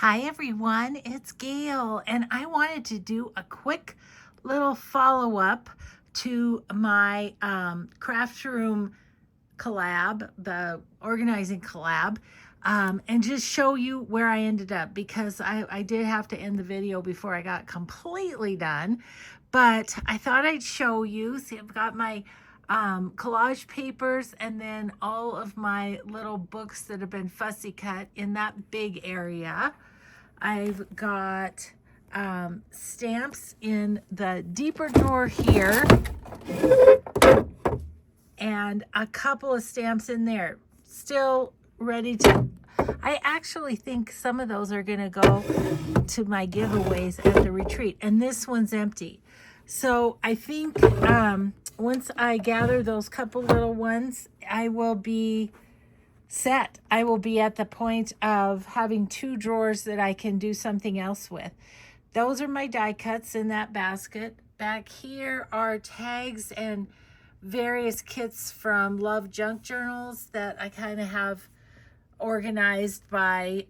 Hi everyone, it's Gail, and I wanted to do a quick little follow-up to my craft room collab, the organizing collab, and just show you where I ended up, because I did have to end the video before I got completely done. But I thought I'd show you. See, I've got my collage papers and then all of my little books that have been fussy cut in that big area. I've got stamps in the deeper drawer here and a couple of stamps in there still ready to. I actually think some of those are going to go to my giveaways at the retreat, and this one's empty. So I think once I gather those couple little ones, I will be set. I will be at the point of having 2 drawers that I can do something else with. Those are my die cuts in that basket. Back here are tags and various kits from Love Junk Journals that I kind of have organized by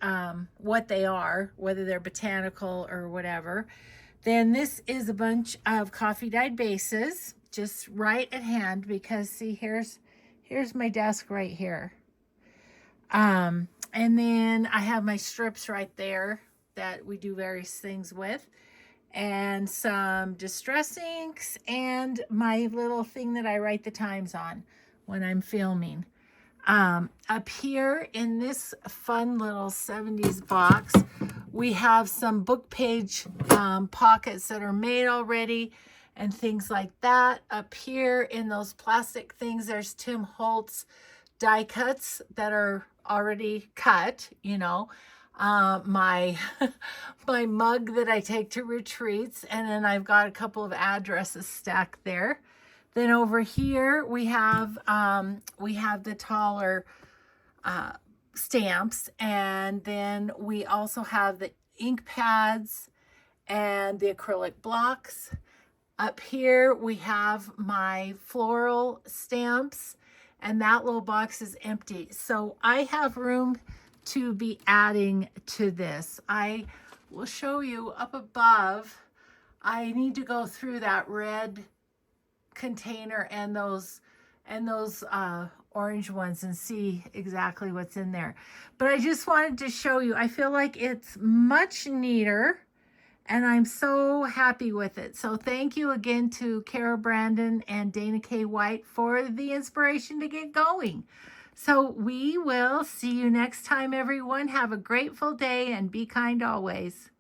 what they are, whether they're botanical or whatever. Then this is a bunch of coffee dyed bases, just right at hand, because see, here's my desk right here. And then I have my strips right there that we do various things with, and some distress inks, and my little thing that I write the times on when I'm filming. Up here in this fun little 70s box, we have some book page pockets that are made already and things like that. Up here in those plastic things, there's Tim Holtz die cuts that are already cut, you know. My my mug that I take to retreats, and then I've got a couple of addresses stacked there. Then over here we have the taller stamps, and then we also have the ink pads and the acrylic blocks. Up here we have my floral stamps, and that little box is empty. So I have room to be adding to this. I will show you up above. I need to go through that red container and those orange ones and see exactly what's in there. But I just wanted to show you, I feel like it's much neater, and I'm so happy with it. So thank you again to Cara Brandon and Dana K. White for the inspiration to get going. So we will see you next time, everyone. Have a grateful day and be kind always.